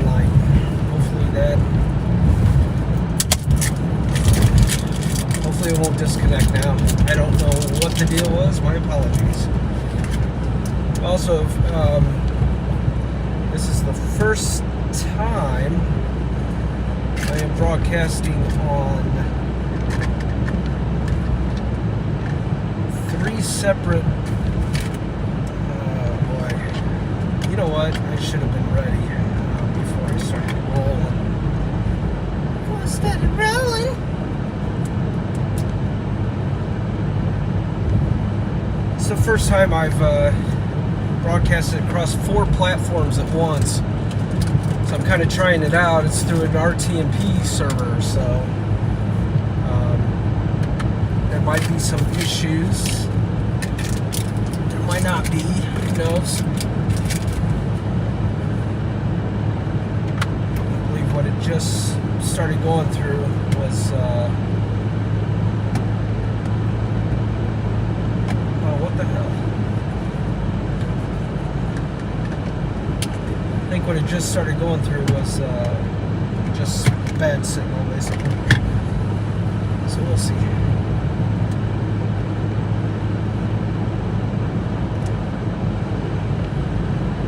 tonight. Hopefully it won't disconnect now. I don't know what the deal was. My apologies. Also, this is the first time I am broadcasting on 3 separate. You know what? I should have been ready before I started rolling. Before I started rolling. It's the first time I've broadcasted across 4 platforms at once. So I'm kind of trying it out. It's through an RTMP server, so there might be some issues. There might not be. Who knows? What it just started going through was oh, what the hell? I think what it just started going through was just bad signal, basically. So we'll see.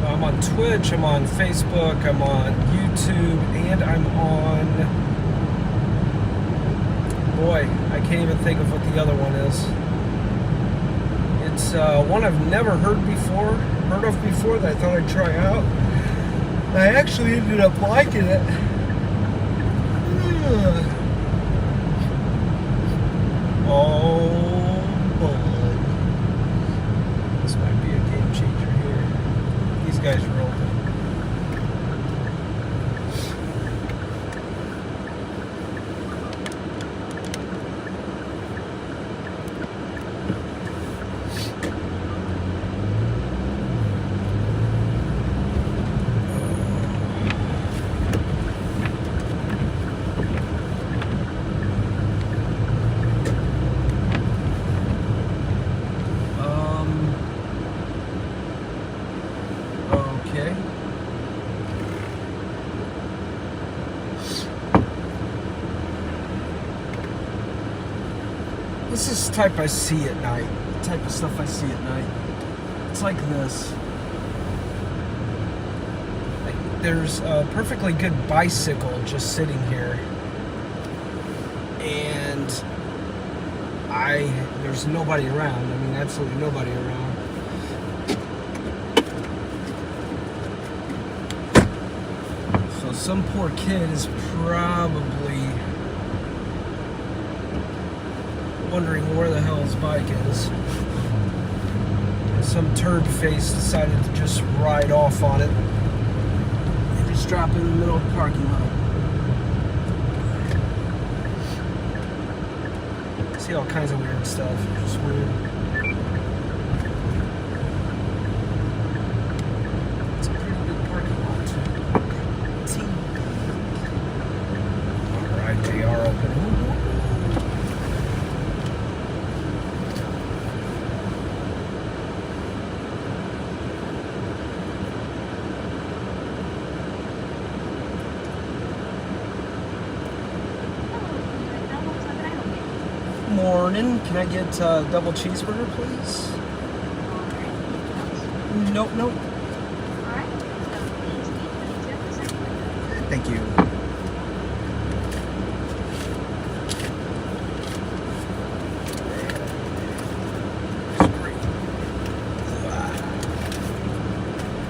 I'm on Twitch, I'm on Facebook, I'm on YouTube, and I'm on... Boy, I can't even think of what the other one is. It's one I've never heard of before that I thought I'd try out. I actually ended up liking it. Oh boy. This might be a game changer here. These guys are open. This is the type I see at night. The type of stuff I see at night. It's like this. There's a perfectly good bicycle just sitting here. And there's nobody around. I mean, absolutely nobody around. So some poor kid is probably wondering where the hell his bike is. And some turd face decided to just ride off on it and just drop it in the middle of the parking lot. See all kinds of weird stuff. Just weird. It's a pretty big parking lot too. Alright, they are open. Morning. Can I get a double cheeseburger, please? Nope. Thank you.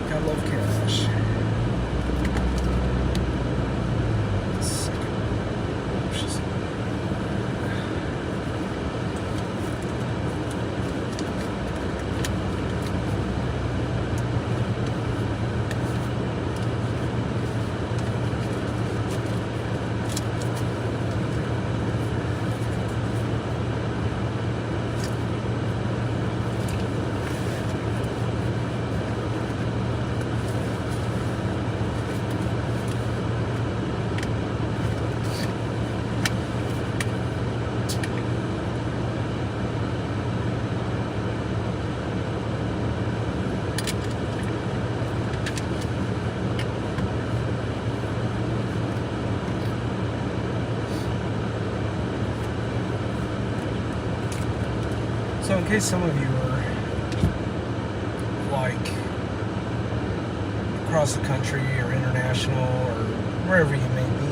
I love cash. in case some of you are like across the country or international or wherever you may be,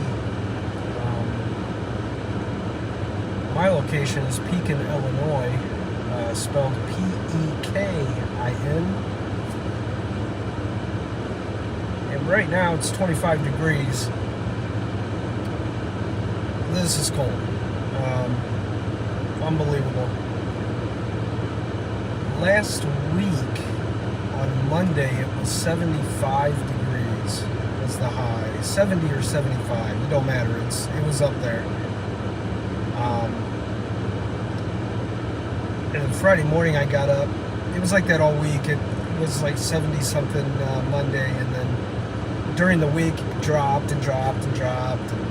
my location is Pekin, Illinois, spelled Pekin. And right now it's 25 degrees. This is cold. Unbelievable. Last week on Monday it was 75 degrees was the high. 70 or 75, it don't matter. It was up there. And then Friday morning I got up. It was like that all week. It was like 70 something Monday, and then during the week it dropped and dropped and dropped. And,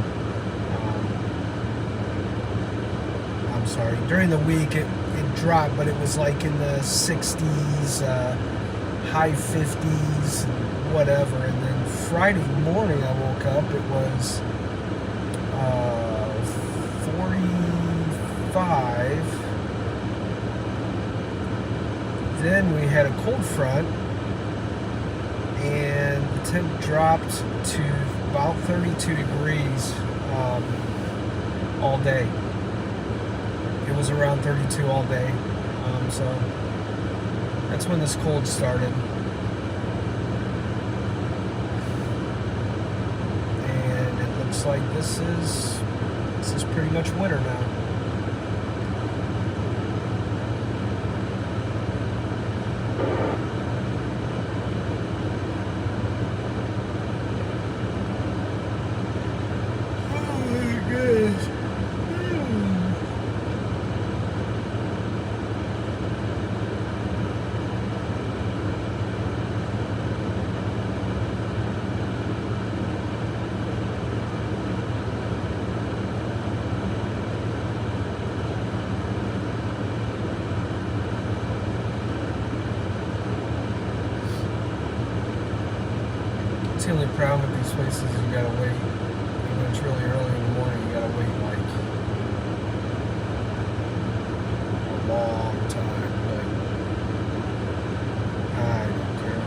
I'm sorry. During the week it dropped, but it was like in the 60s, high 50s, whatever. And then Friday morning I woke up. It was 45. Then we had a cold front, and the temp dropped to about 32 degrees all day. It was around 32 all day. So that's when this cold started. And it looks like this is pretty much winter now. The only problem with these places is you gotta wait. When it's really early in the morning, you gotta wait like a long time. But I don't care.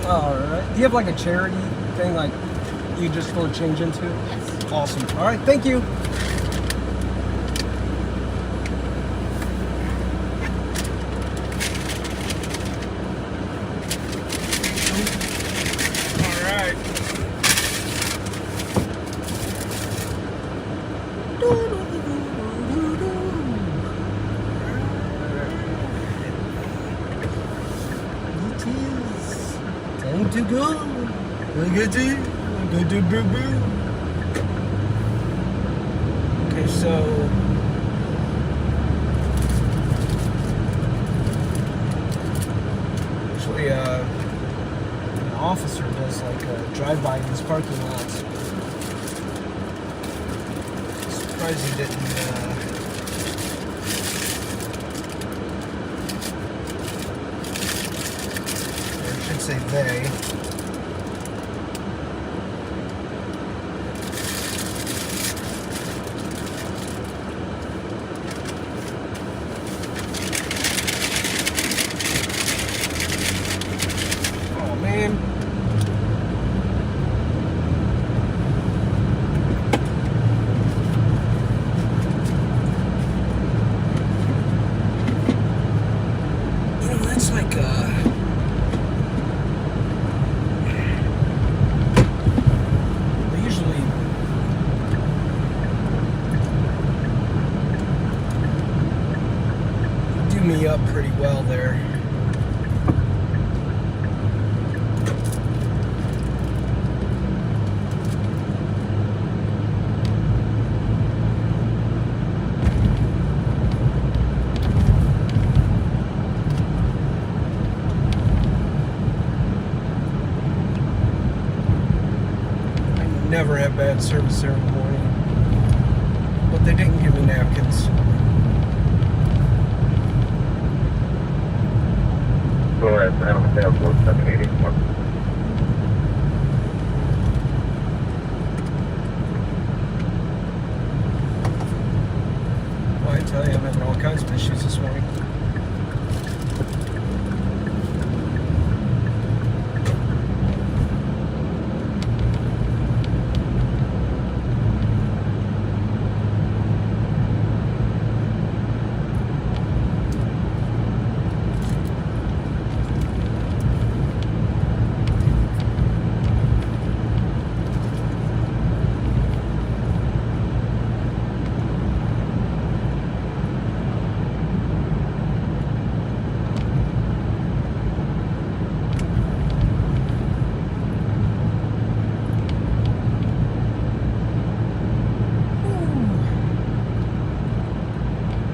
Alright. Do you have like a charity thing like you just throw change into? Yes. Awesome. Alright, thank you. Alright. Time to go. Okay, so actually, an officer does like a drive-by in these parking lots. Surprised he didn't. Or I should say they. me up pretty well there. Never have bad service there in the morning, but they didn't give me napkins. Go ahead, I don't have 781. Well, I tell you, I'm having all kinds of issues this morning.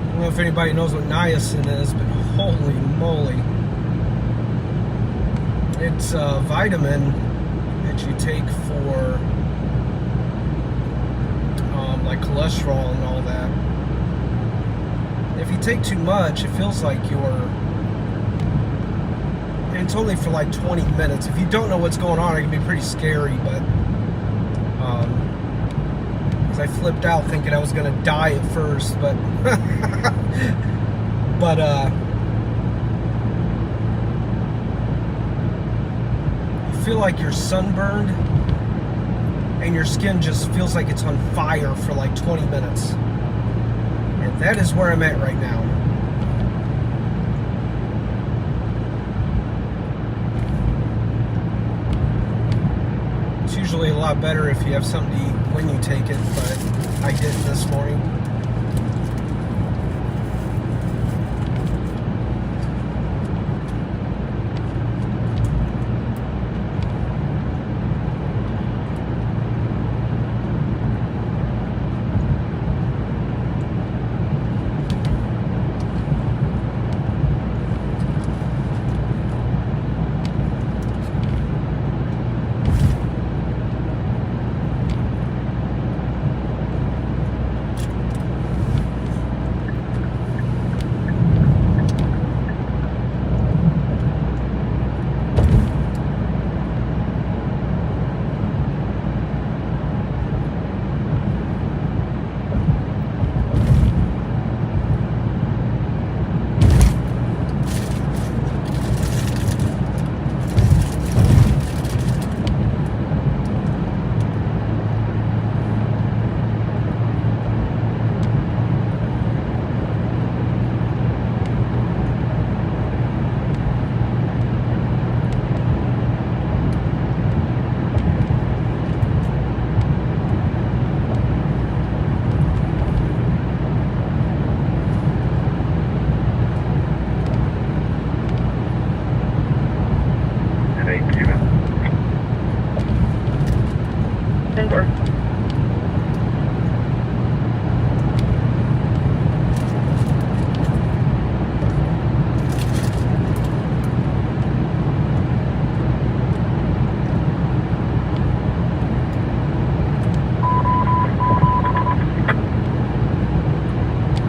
I don't know if anybody knows what niacin is, but holy moly. It's a vitamin that you take for like cholesterol and all that. If you take too much, it feels like it's only for like 20 minutes. If you don't know what's going on, it can be pretty scary, but because I flipped out thinking I was going to die at first, but you feel like you're sunburned and your skin just feels like it's on fire for like 20 minutes. And that is where I'm at right now. It's usually a lot better if you have something to eat when you take it, but I didn't this morning.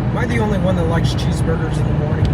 Am I the only one that likes cheeseburgers in the morning?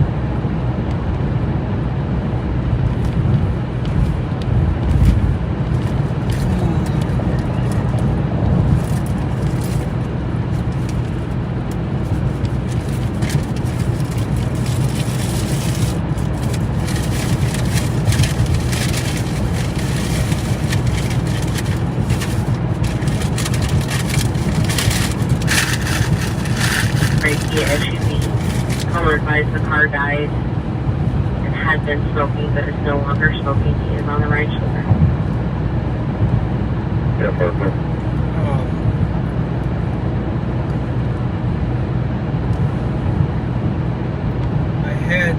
The car died and had been smoking, but is no longer smoking. He is on the right shoulder. Yeah, perfect. I had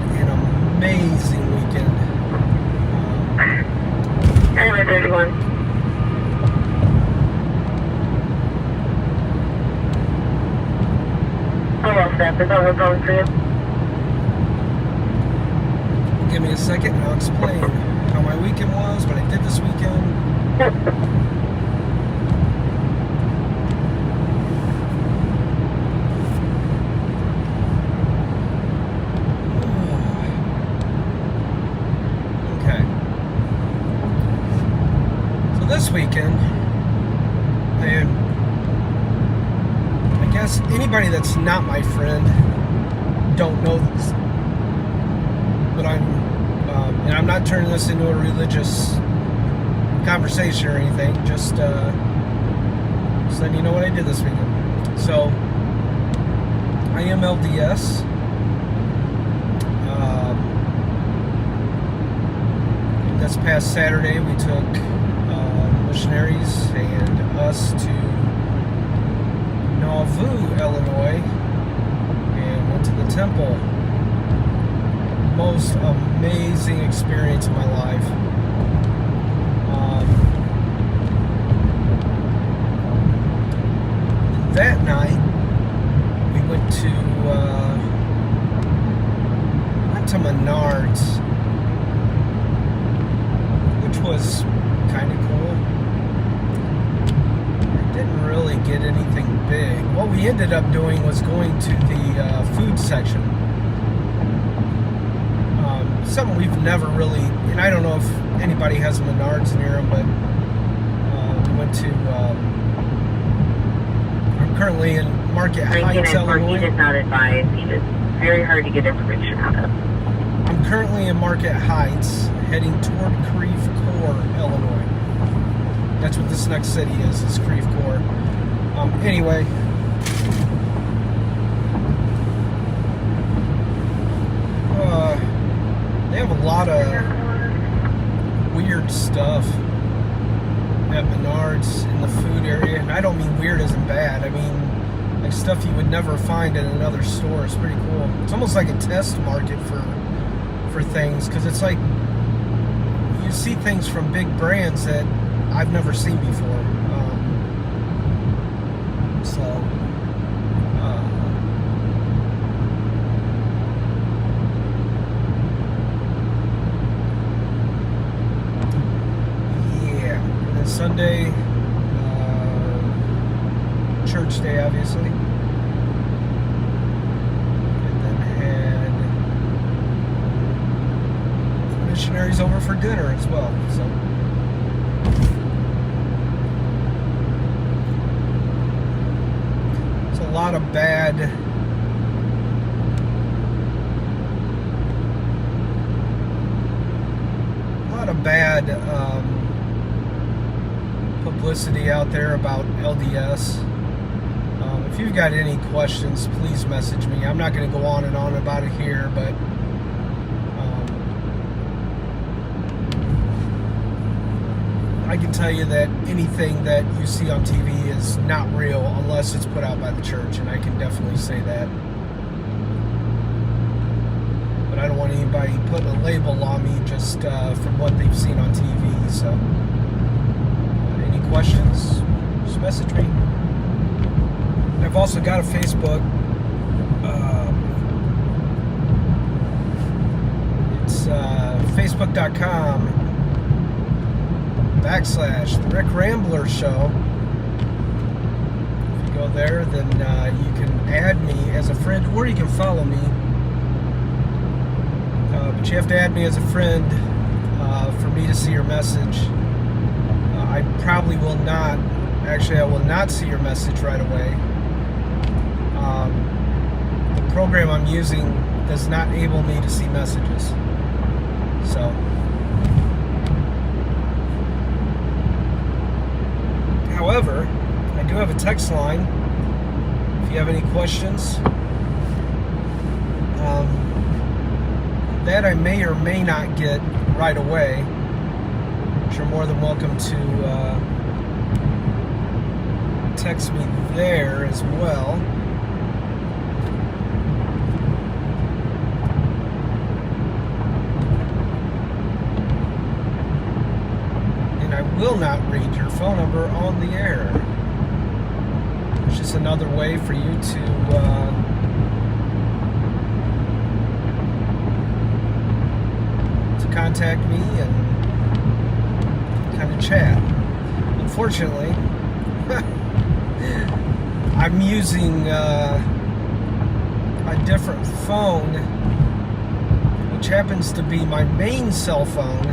Yep, is that what's going for you? Give me a second and I'll explain how my weekend was, what I did this weekend. Okay. So this weekend, I guess anybody that's not my friend don't know this, but and I'm not turning this into a religious conversation or anything, just letting you know what I did this weekend. So, I am LDS. This past Saturday, we took missionaries and us to Nauvoo, Illinois, and went to the temple. Most amazing experience of my life. That night, we went to Menards, which was kind of cool. Didn't really get anything big. What we ended up doing was going to the food section. Something we've never really, and I don't know if anybody has Menards near them, but we went to, I'm currently in Market Heights, Illinois. He did not advise. He was very hard to get information out of. I'm currently in Market Heights, heading toward Creve Coeur, Illinois. That's what this next city is Creve Coeur. Anyway, they have a lot of weird stuff at Menards in the food area. And I don't mean weird as in bad. I mean, like stuff you would never find in another store. It's pretty cool. It's almost like a test market for things, because it's like you see things from big brands that I've never seen before. Sunday, church day, obviously, and then had missionaries over for dinner as well. So, it's a lot of bad. Publicity out there about LDS. If you've got any questions, please message me. I'm not going to go on and on about it here, but I can tell you that anything that you see on TV is not real unless it's put out by the church, and I can definitely say that. But I don't want anybody putting a label on me just from what they've seen on TV, so questions, just message me. I've also got a Facebook. It's facebook.com/The Rick Rambler Show. If you go there, then you can add me as a friend, or you can follow me. But you have to add me as a friend for me to see your message. I probably will not. Actually, I will not see your message right away. The program I'm using does not enable me to see messages. So, however, I do have a text line. If you have any questions, that I may or may not get right away. You're more than welcome to text me there as well. And I will not read your phone number on the air. It's just another way for you to contact me and kind of chat. Unfortunately, I'm using a different phone, which happens to be my main cell phone,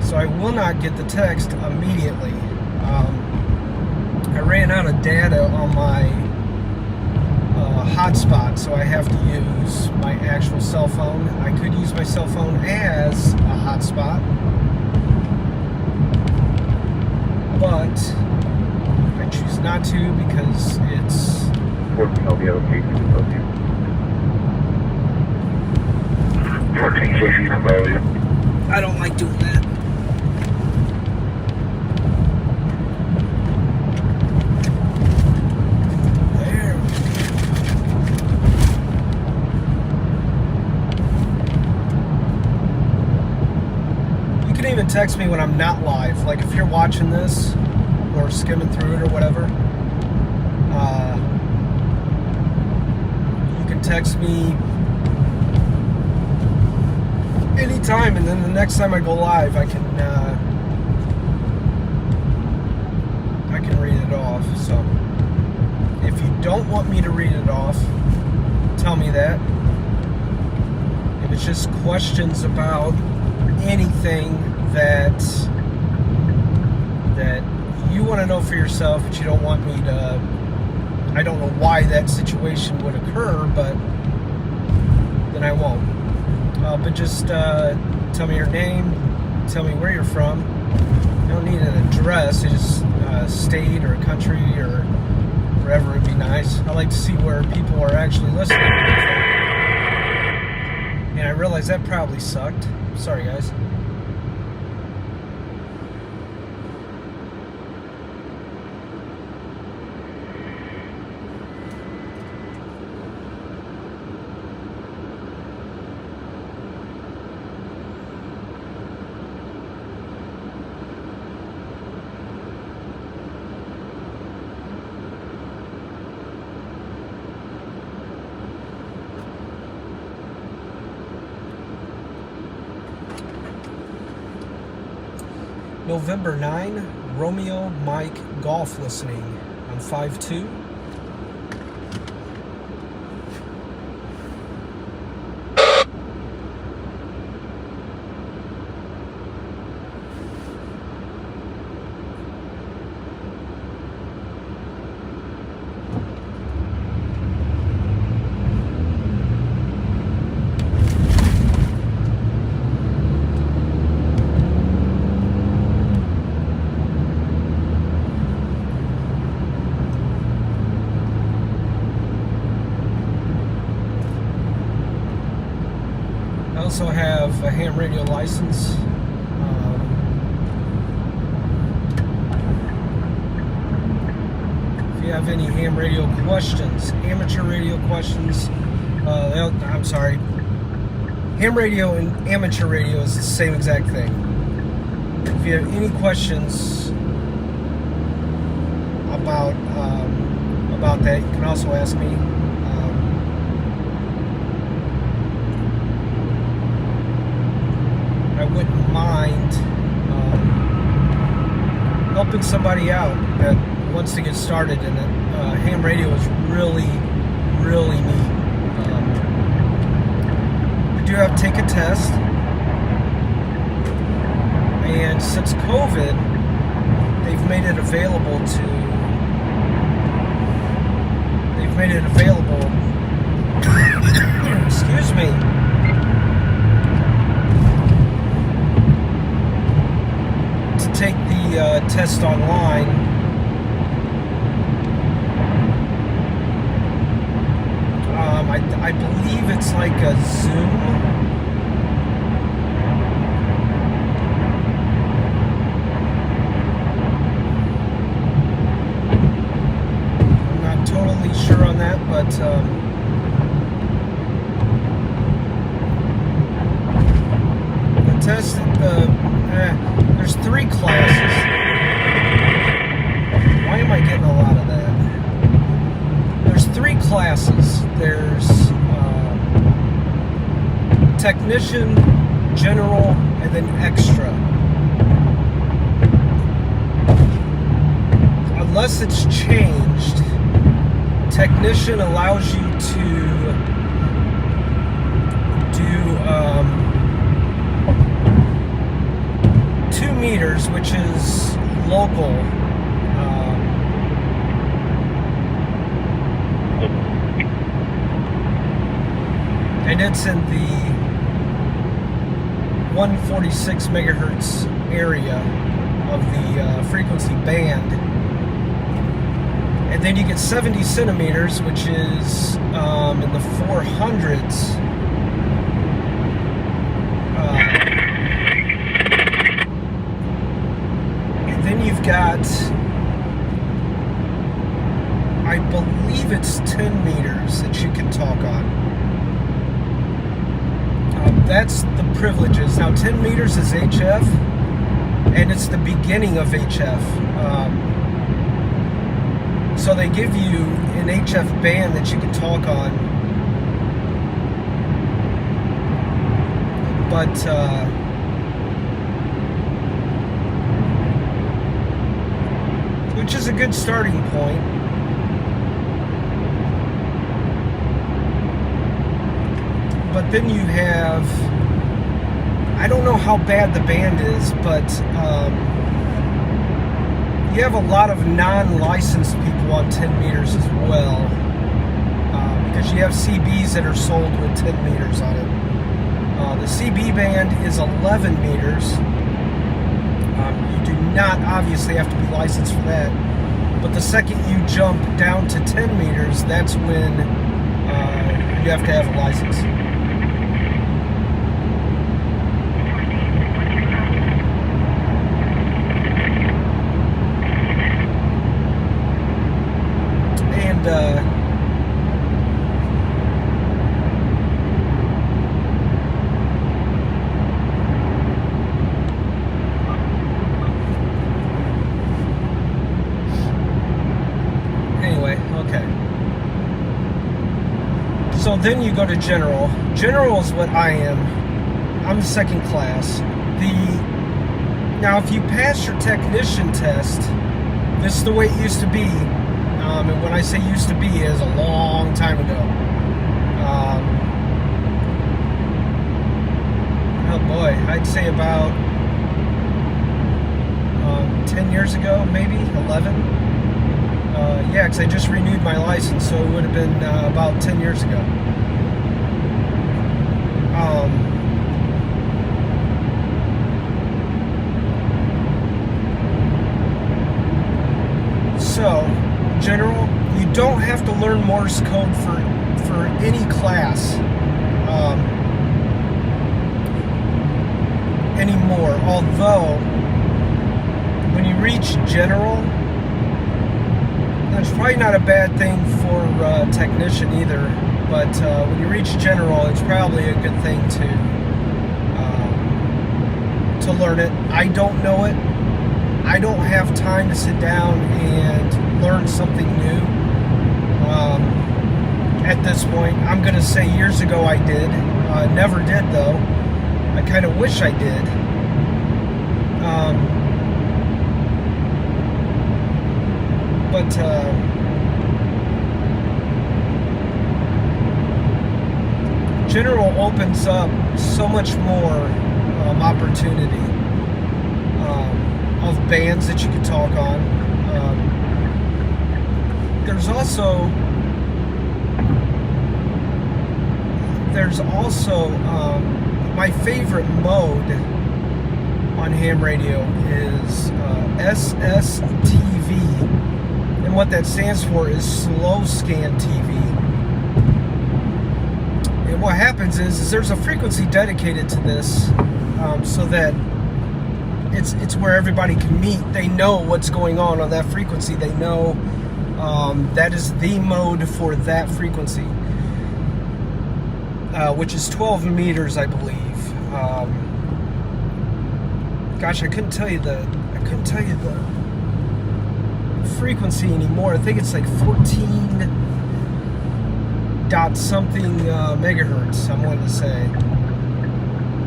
so I will not get the text immediately. I ran out of data on my hotspot, so I have to use my actual cell phone. I could use my cell phone as a hotspot, but I choose not to because it's 14 will be location above you. 14 station above you. I don't like doing that. There we go. You can even text me when I'm not live. Like if you're watching this or skimming through it or whatever, you can text me anytime, and then the next time I go live, I can read it off. So if you don't want me to read it off, tell me that. If it's just questions about anything that you want to know for yourself, but you don't want me to, I don't know why that situation would occur, but then I won't. But just tell me your name, tell me where you're from. You don't need an address, just a state or a country or wherever would be nice. I like to see where people are actually listening. And I realize that probably sucked. Sorry, guys. November 9, Romeo Mike Golf listening on 5-2. I also have a ham radio license. If you have any ham radio questions, amateur radio questions, I'm sorry, ham radio and amateur radio is the same exact thing. If you have any questions about that, you can also ask me. I wouldn't mind helping somebody out that wants to get started in it. Ham radio is really, really neat. You do have to take a test, and since COVID, they've made it available excuse me, take the test online. I believe it's like a Zoom. I'm not totally sure on that, but the test, there's 3 classes. Why am I getting a lot of that? There's 3 classes. There's technician, general, and then extra. Unless it's changed, technician allows you to do 2 meters, which is local. And it's in the 146 megahertz area of the frequency band. And then you get 70 centimeters, which is in the 400s. And then you've got, I believe it's 10 meters that you can talk on. That's the privileges. Now 10 meters is HF, and it's the beginning of HF. So they give you an HF band that you can talk on. But which is a good starting point. But then you have, I don't know how bad the band is, but you have a lot of non-licensed people on 10 meters as well, because you have CBs that are sold with 10 meters on it. The CB band is 11 meters. You do not obviously have to be licensed for that, but the second you jump down to 10 meters, that's when you have to have a license. Anyway, okay. So then you go to general. General is what I am. I'm the second class. Now, if you pass your technician test, this is the way it used to be. And when I say used to be, it is a long time ago. Oh boy, I'd say about 10 years ago, maybe 11. Yeah, because I just renewed my license, so it would have been about 10 years ago. So, general, you don't have to learn Morse code for any class anymore. Although, when you reach general, that's probably not a bad thing for technician either. But when you reach general, it's probably a good thing to learn it. I don't know it. I don't have time to sit down and learn something new. At this point, I'm going to say years ago I did. Never did, though. I kind of wish I did. But general opens up so much more opportunity of bands that you can talk on. There's also my favorite mode on ham radio is SSTV, and what that stands for is slow scan TV. And what happens is there's a frequency dedicated to this, so that it's where everybody can meet. They know what's going on that frequency. They know that is the mode for that frequency, which is 12 meters, I believe. Gosh, I couldn't tell you the frequency anymore. I think it's like 14 dot something megahertz, I'm going to say.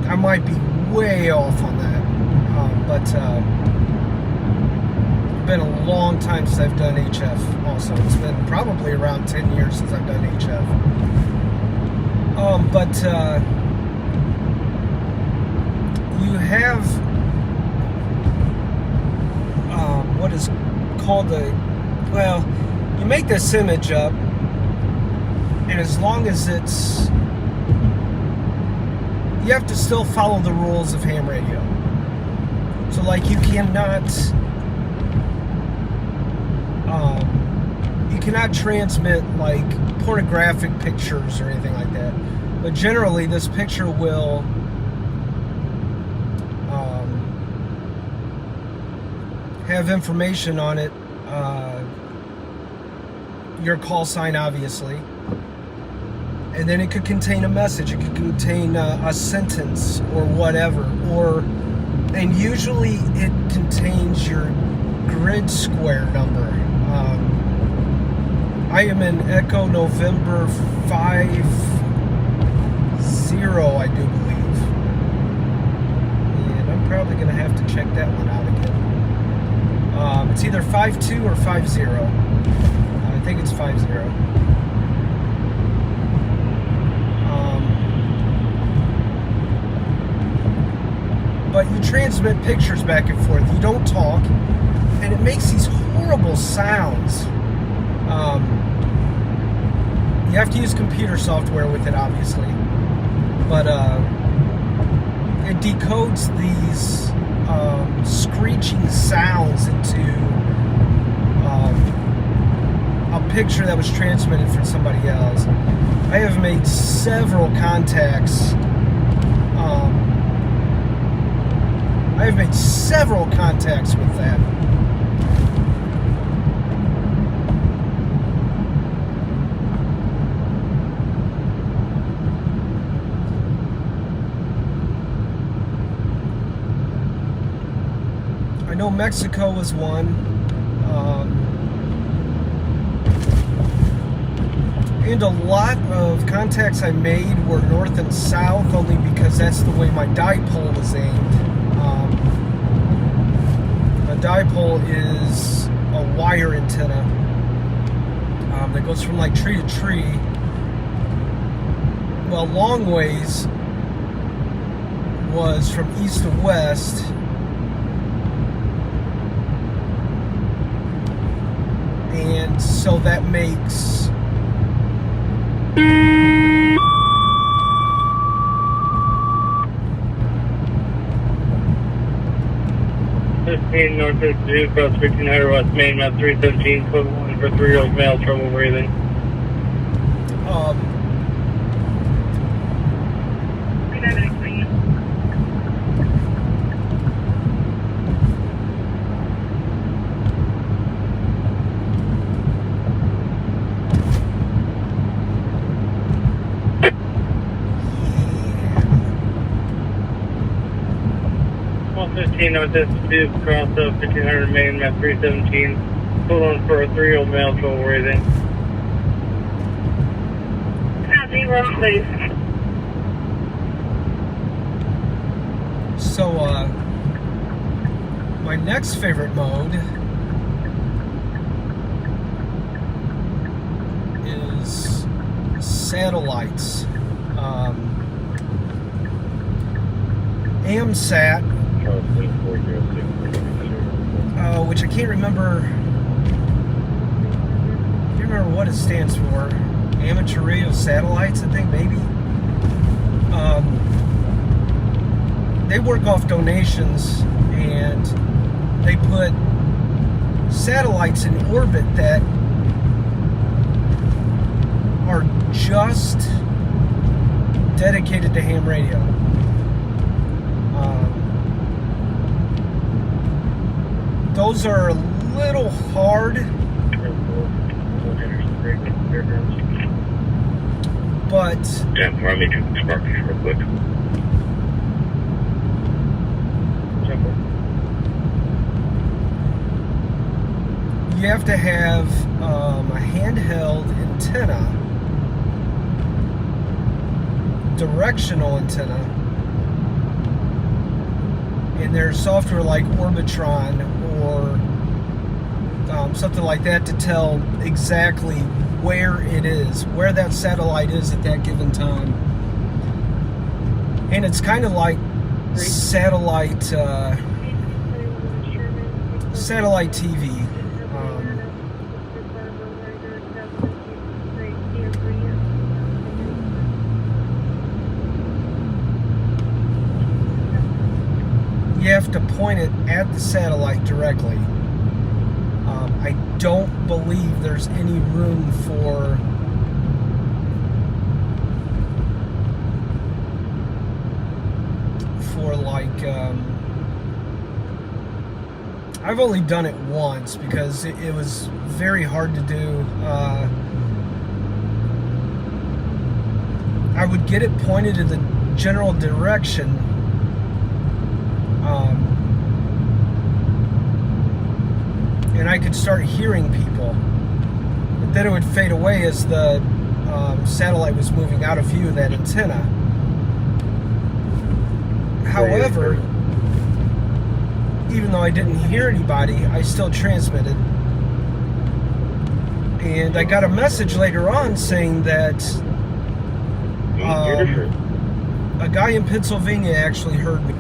I might be way off on that, but it's been a long time since I've done HF also. It's been probably around 10 years since I've done HF. But you have what is called you make this image up, and as long as it's, you have to still follow the rules of ham radio. So like you cannot transmit like pornographic pictures or anything like that. But generally this picture will have information on it, your call sign obviously, and then it could contain a message, it could contain a sentence or whatever, and usually it contains your grid square number. I am in Echo November 50, I do believe, and I'm probably going to have to check that one out again. It's either 52 or 50. I think it's 50. But you transmit pictures back and forth. You don't talk, and it makes these horrible sounds. You have to use computer software with it, obviously, but it decodes these screeching sounds into a picture that was transmitted from somebody else. I have made several contacts. With that. I know Mexico was one. And a lot of contacts I made were north and south, only because that's the way my dipole was aimed. A dipole is a wire antenna that goes from like tree to tree. Well, long ways was from east to west. And so that makes 15 North 52, across 1500 West Main, map 317, code 1 for 3-year-old male, trouble breathing. North 52, across 1500 Main, map 317. Hold on for a 3-year-old male, trouble breathing. 0, please. So, my next favorite mode is satellites. AMSAT, which I can't remember what it stands for. Amateur Radio Satellites, I think, maybe. They work off donations, and they put satellites in orbit that are just dedicated to ham radio. Those are a little hard, but Damn, let me do smart these real quick. you have to have a handheld antenna, directional antenna, And there's software like Orbitron or something like that to tell exactly where it is, where that satellite is at that given time. And it's kind of like satellite TV. You have to point it at the satellite directly. I don't believe there's any room for like I've only done it once because it was very hard to do. I would get it pointed in the general direction, and I could start hearing people, but then it would fade away as the satellite was moving out of view of that antenna. However, even though I didn't hear anybody, I still transmitted. And I got a message later on saying that a guy in Pennsylvania actually heard me,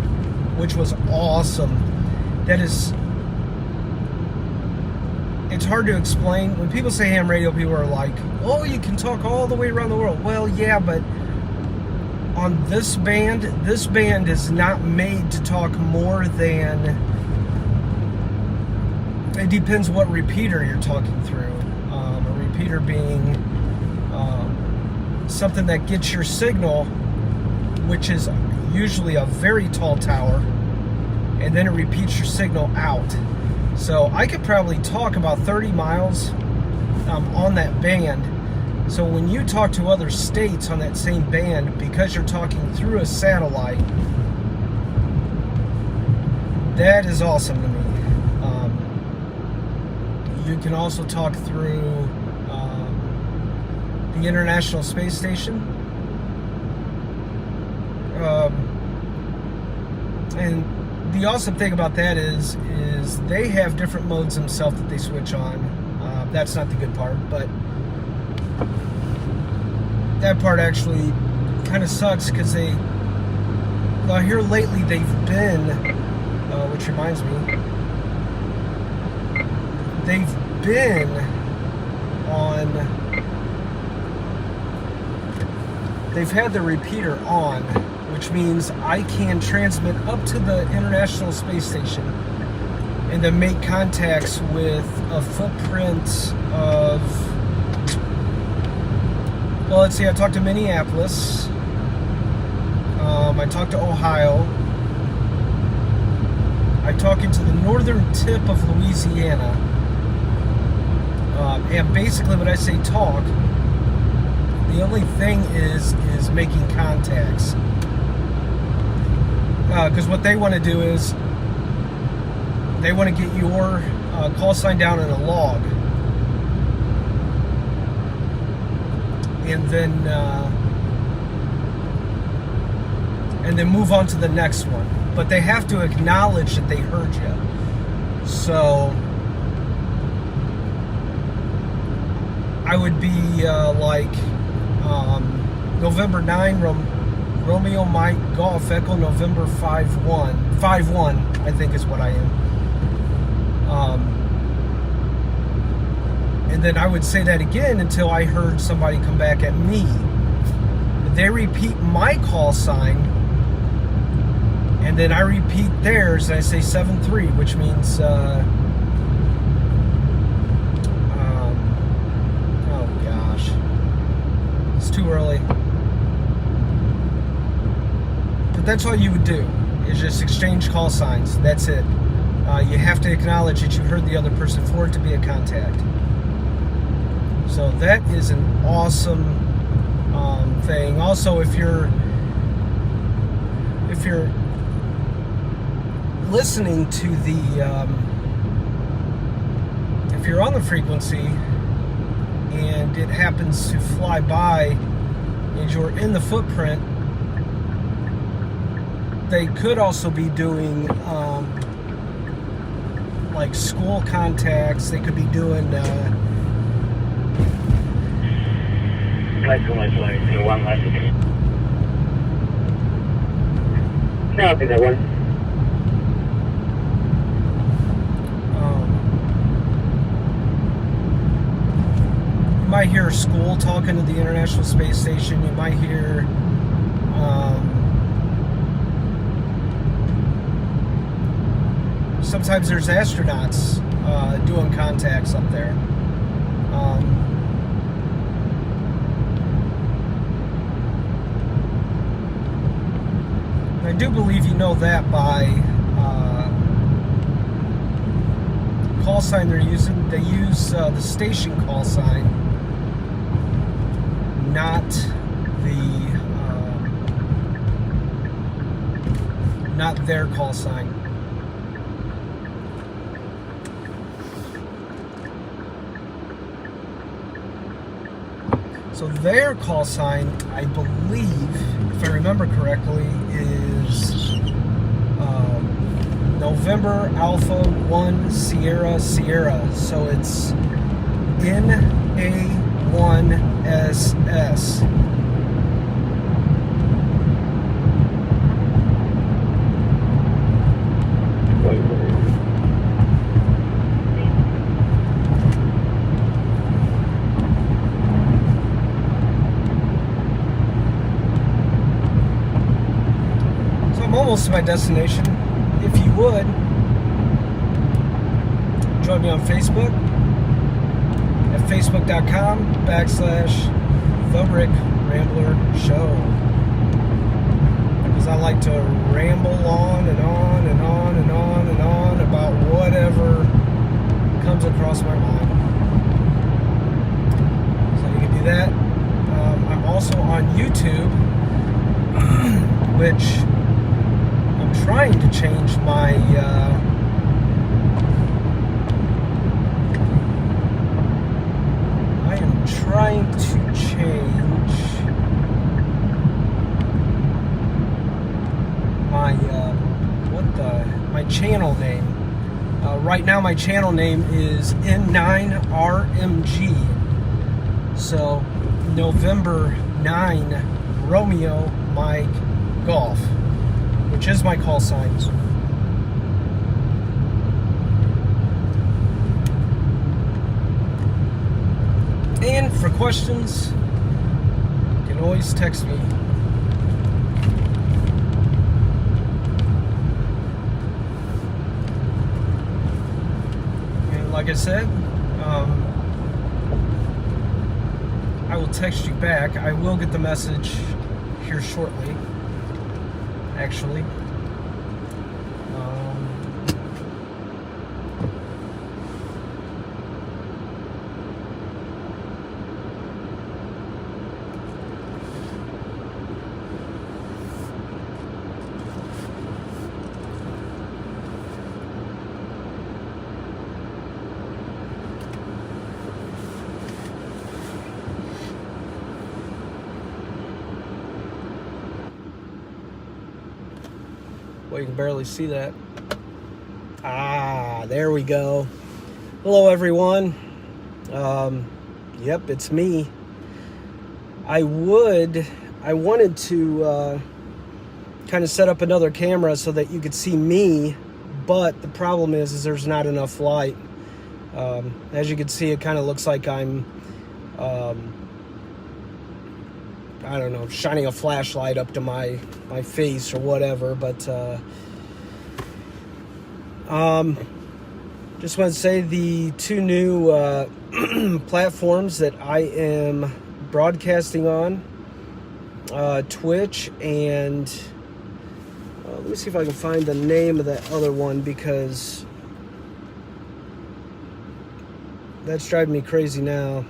which was awesome. That is, it's hard to explain. When people say ham radio, people are like, oh, you can talk all the way around the world. Well, yeah, but on this band is not made to talk more than, it depends what repeater you're talking through. A repeater being something that gets your signal, which is usually a very tall tower, and then it repeats your signal out. So I could probably talk about 30 miles on that band. So when you talk to other states on that same band, because you're talking through a satellite, that is awesome to me. You can also talk through the International Space Station. And the awesome thing about that is they have different modes themselves that they switch on. That's not the good part, but that part actually kind of sucks because well, here lately they've been, which reminds me, they've been on, they've had the repeater on, which means I can transmit up to the International Space Station and then make contacts with a footprint of, well, let's see, I talked to Minneapolis, I talked to Ohio, I talked into the northern tip of Louisiana, and basically when I say talk, the only thing is making contacts. Because what they want to do is they want to get your call sign down in a log, and then move on to the next one. But they have to acknowledge that they heard you. So I would be like November 9, Romeo Mike Golf Echo November 5-1, I think is what I am. And then I would say that again until I heard somebody come back at me. They repeat my call sign, and then I repeat theirs, and I say 7-3, which means oh gosh, it's too early. But that's all you would do, is just exchange call signs. That's it. You have to acknowledge that you heard the other person for it to be a contact. So that is an awesome thing. Also, if you're listening to the if you're on the frequency and it happens to fly by and you're in the footprint, they could also be doing like school contacts. They could be doing one last. Copy that one. you might hear a school talking to the International Space Station. You might hear sometimes there's astronauts doing contacts up there. I do believe you know that by call sign they're using. They use the station call sign, not their call sign. So their call sign, I believe, if I remember correctly, is November Alpha 1 Sierra Sierra. So it's NA1SS. Almost to my destination. If you would join me on Facebook at facebook.com/TheRickRamblerShow, because I like to ramble on and on and on and on and on about whatever comes across my mind. So you can do that. I'm also on YouTube, which trying to change my I am trying to change my my channel name. Right now my channel name is N9RMG. So November 9 Romeo Mike Golf, which is my call signs. And for questions, you can always text me. And like I said, I will text you back. I will get the message here shortly. Actually, well, you can barely see that. There we go. Hello, everyone. Yep, it's me. I wanted to kind of set up another camera so that you could see me, but the problem is there's not enough light. As you can see, it kind of looks like I'm I don't know, shining a flashlight up to my face or whatever, but just want to say the two new platforms that I am broadcasting on, Twitch and let me see if I can find the name of that other one, because that's driving me crazy now.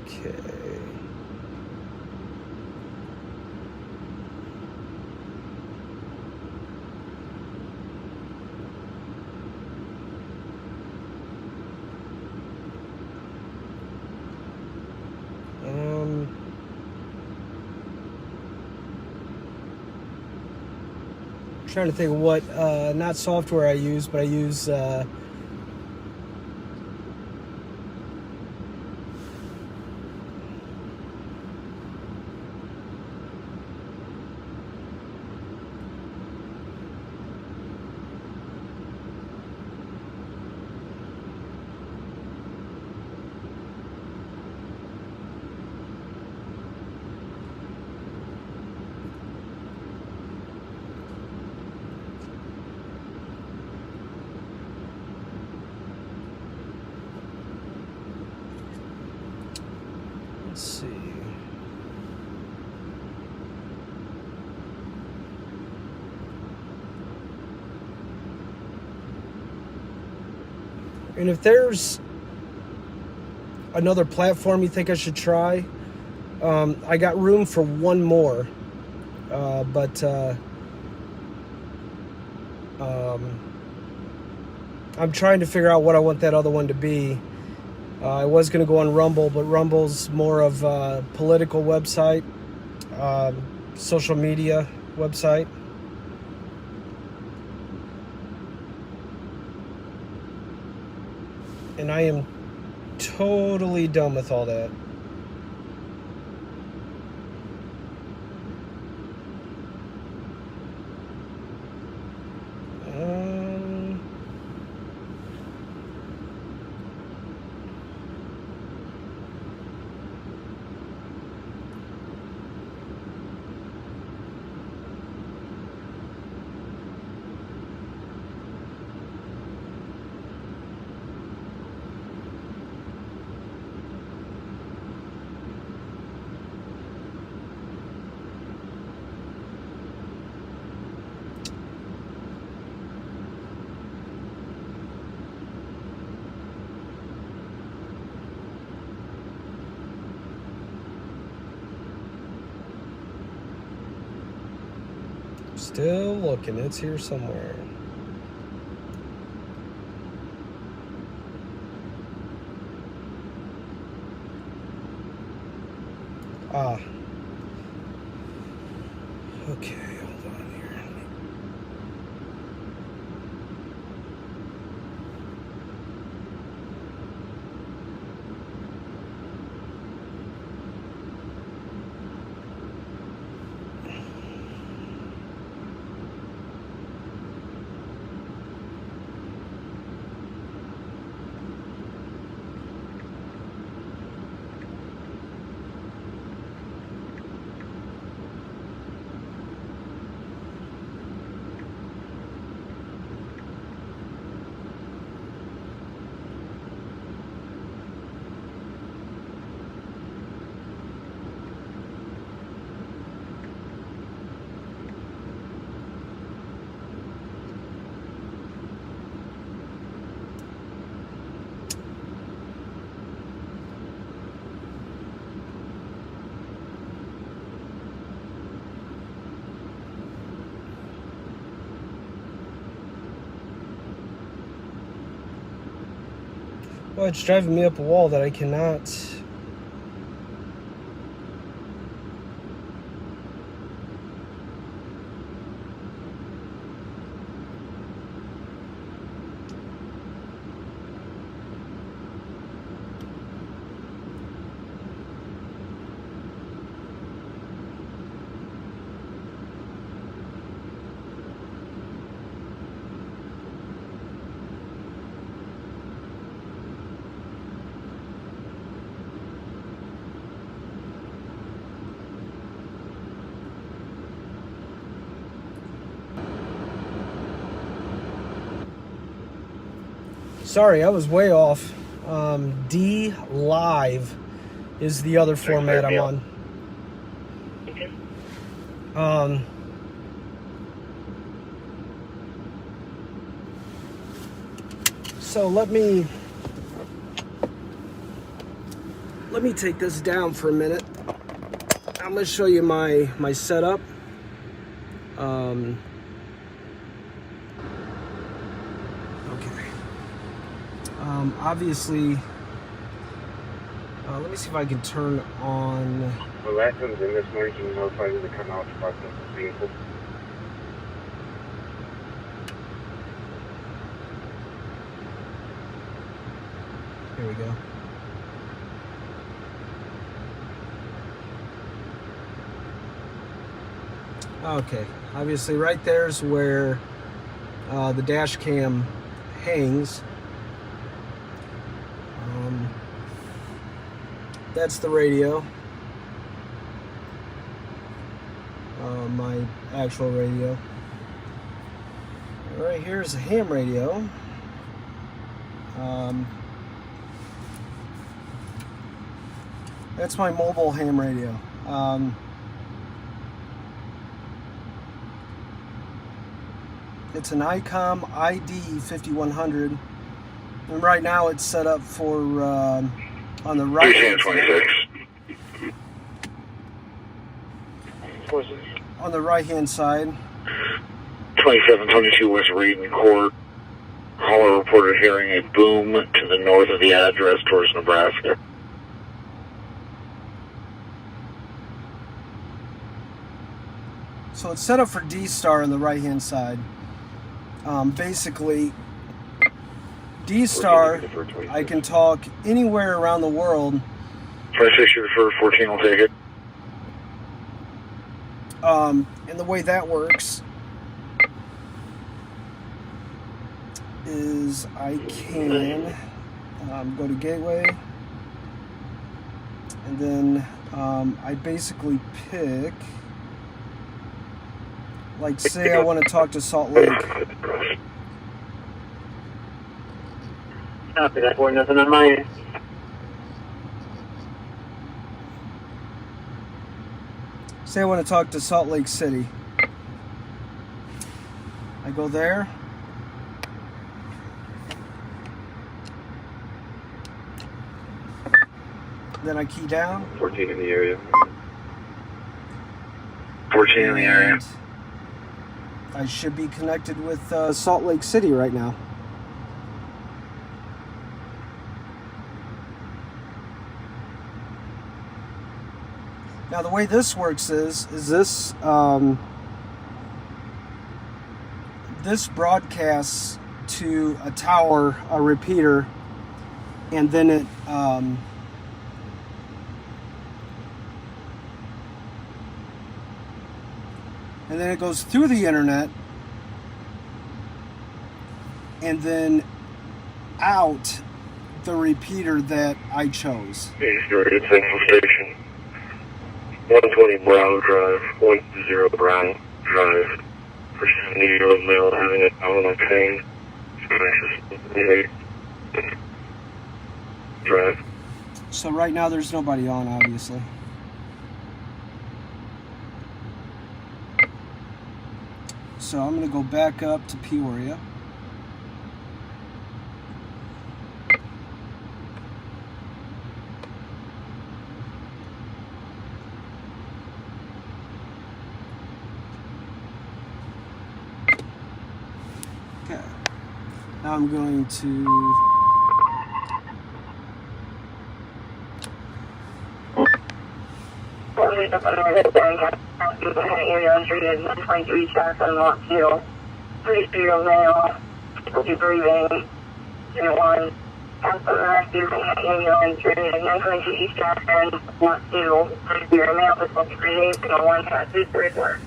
Okay. Trying to think of what not software I use, but I use let's see. And if there's another platform you think I should try, I got room for one more, but I'm trying to figure out what I want that other one to be. I was going to go on Rumble, but Rumble's more of a political website, social media website. And I am totally done with all that. Still looking, it's here somewhere. Ah. Okay, hold on here. Well, it's driving me up a wall that I cannot. Sorry, I was way off. D Live is the other format I'm on. So let me let me take this down for a minute. I'm going to show you my setup. Okay. Obviously, let me see if I can turn on. Well, that comes in this morning, you notify them to come out to park the vehicle. Here we go. Okay, obviously right there's where the dash cam hangs. That's the radio, my actual radio. Right here is a ham radio. That's my mobile ham radio. It's an ICOM ID 5100, and right now it's set up for on the right hand side. On the right hand side. 2722 West Reed Court. Caller reported hearing a boom to the north of the address towards Nebraska. So it's set up for D-Star on the right hand side. Basically, D-Star, I can talk anywhere around the world. 26 for 14 will take it. And the way that works is I can go to Gateway, and then I basically pick, like, say I want to talk to Salt Lake. Copy that, boy. Nothing on my end. Say I want to talk to Salt Lake City. I go there. Then I key down. 14 in the area. 14 in the area. And I should be connected with Salt Lake City right now. Now the way this works is this this broadcasts to a tower, a repeater, and then it and then it goes through the internet and then out the repeater that I chose. East Central Station. 120 Brown Drive, 10 Brown Drive. For 70-year-old male having a abdominal pain. Drive. So right now there's nobody on, obviously. So I'm going to go back up to Peoria. Okay. Now I'm going to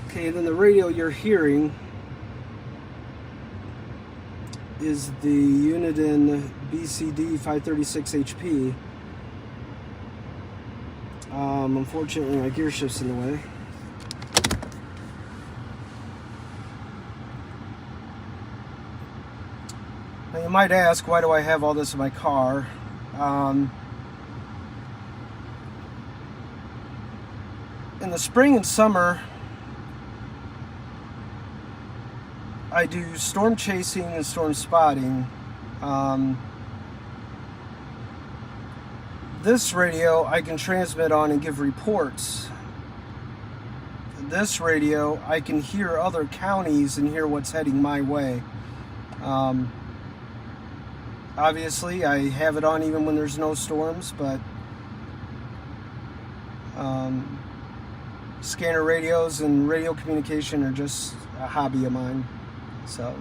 Okay, then the radio you're hearing is the Uniden BCD 536 HP. Unfortunately, my gear shift's in the way. Now you might ask, why do I have all this in my car? In the spring and summer, I do storm chasing and storm spotting. This radio I can transmit on and give reports. This radio I can hear other counties and hear what's heading my way. Obviously I have it on even when there's no storms, but scanner radios and radio communication are just a hobby of mine. So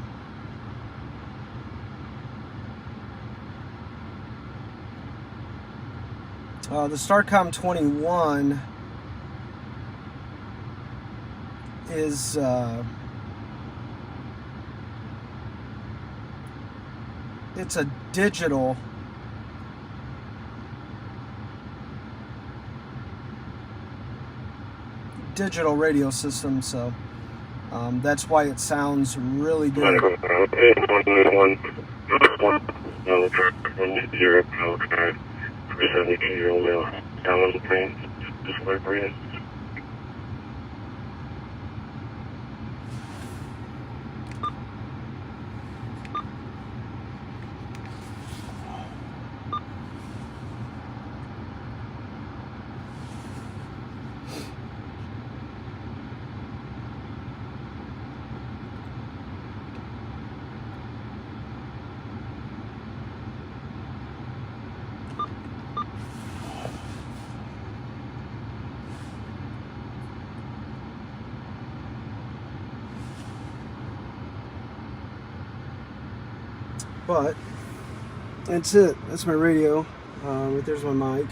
the Starcom 21 is it's a digital radio system, so that's why it sounds really good. For 72-year-old male down on the plane, display brand. But that's it. That's my radio. Right there's my mic.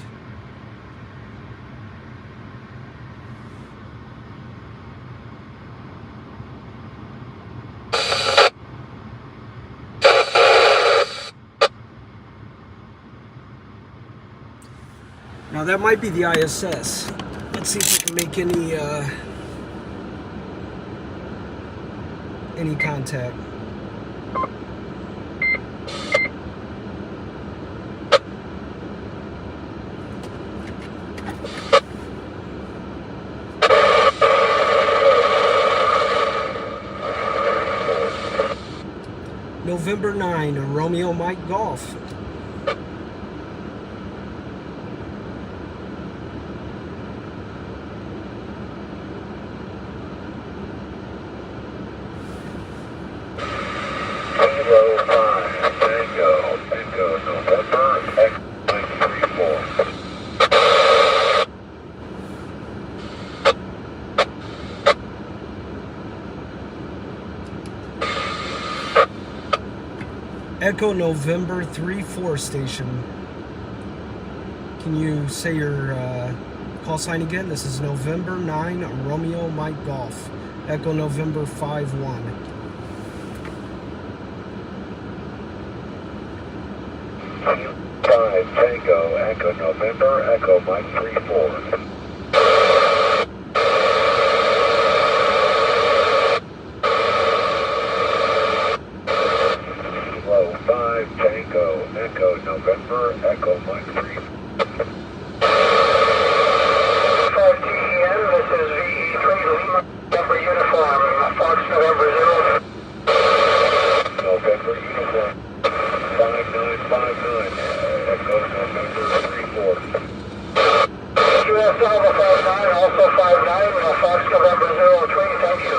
Now that might be the ISS. Let's see if I can make any contact. November 9, Romeo Mike Golf. Echo November 3-4 station. Can you say your call sign again? This is November 9 Romeo Mike Golf. Echo November 5-1. 5 Tango, Echo November, Echo Mike 3-4. Tango, Echo November, Echo Mike 3. 5 TEN, this is VE3 Lima, November Uniform, Fox November 0. November Uniform, 5959, Echo November 34. US Alpha 59, also 59, Fox November 03, thank you.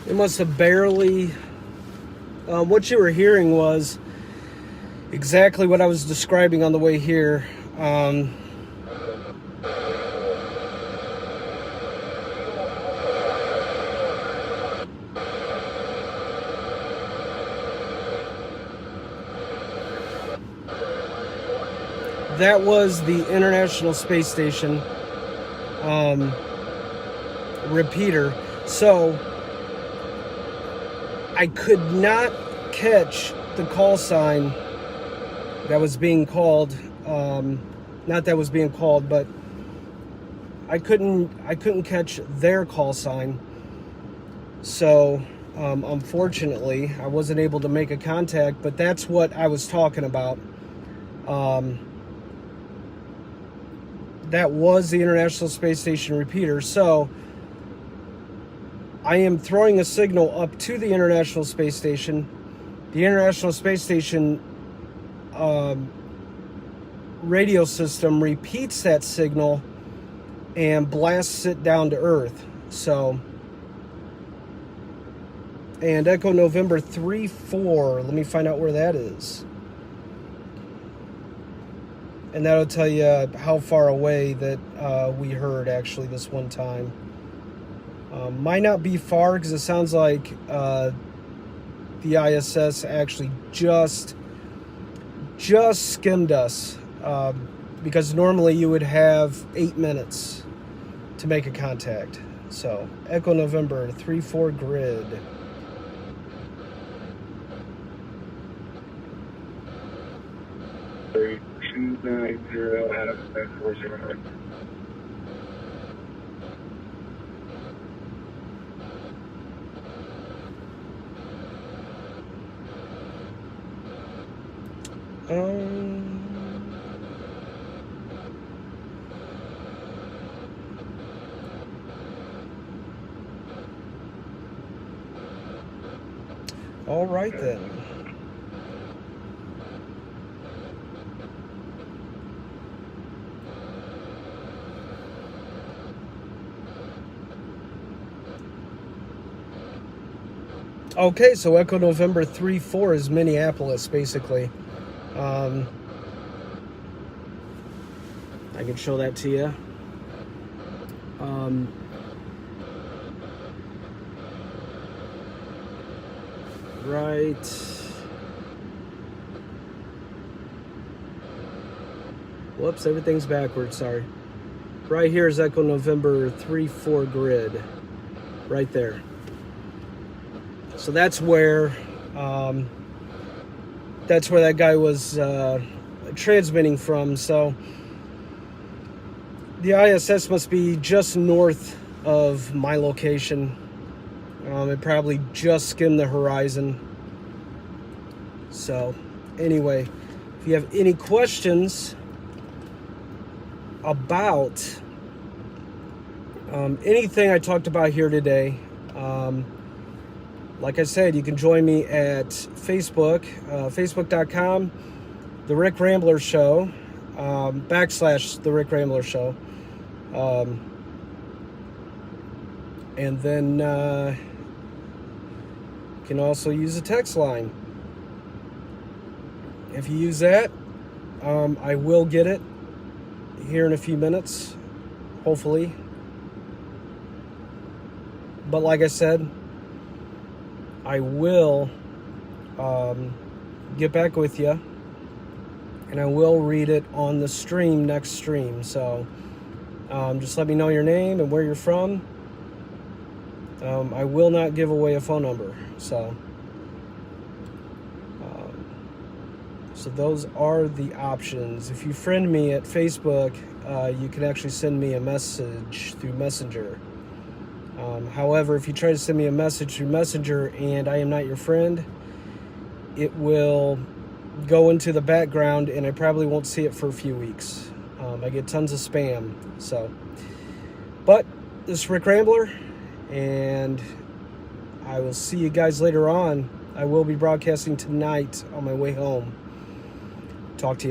It must have barely... what you were hearing was exactly what I was describing on the way here. That was the International Space Station. repeater. So I could not catch the call sign that was being called. Not that was being called, but I couldn't catch their call sign. So unfortunately, I wasn't able to make a contact. But that's what I was talking about. That was the International Space Station repeater. So I am throwing a signal up to the International Space Station. The International Space Station radio system repeats that signal and blasts it down to Earth. So, and Echo November 3-4, let me find out where that is. And that'll tell you how far away that we heard actually this one time. Might not be far because it sounds like the ISS actually just skimmed us. Because normally you would have 8 minutes to make a contact. So, Echo November 3-4 grid. Three 290 Adam 940. All right then. Okay, so Echo November 3-4 is Minneapolis, basically. I can show that to you. Right. Whoops, everything's backwards, sorry. Right here is Echo November 3-4 grid. Right there. So that's where that guy was transmitting from. So the ISS must be just north of my location. It probably just skimmed the horizon. So anyway, if you have any questions about anything I talked about here today, like I said, you can join me at Facebook, facebook.com, The Rick Rambler Show, / The Rick Rambler Show. And then you can also use a text line. If you use that, I will get it here in a few minutes, hopefully. But like I said, I will get back with you, and I will read it on the stream, next stream. So just let me know your name and where you're from. I will not give away a phone number. So those are the options. If you friend me at Facebook, you can actually send me a message through Messenger. However, if you try to send me a message through Messenger and I am not your friend, it will go into the background and I probably won't see it for a few weeks. I get tons of spam. So, but this is Rick Rambler, and I will see you guys later on. I will be broadcasting tonight on my way home. Talk to you later.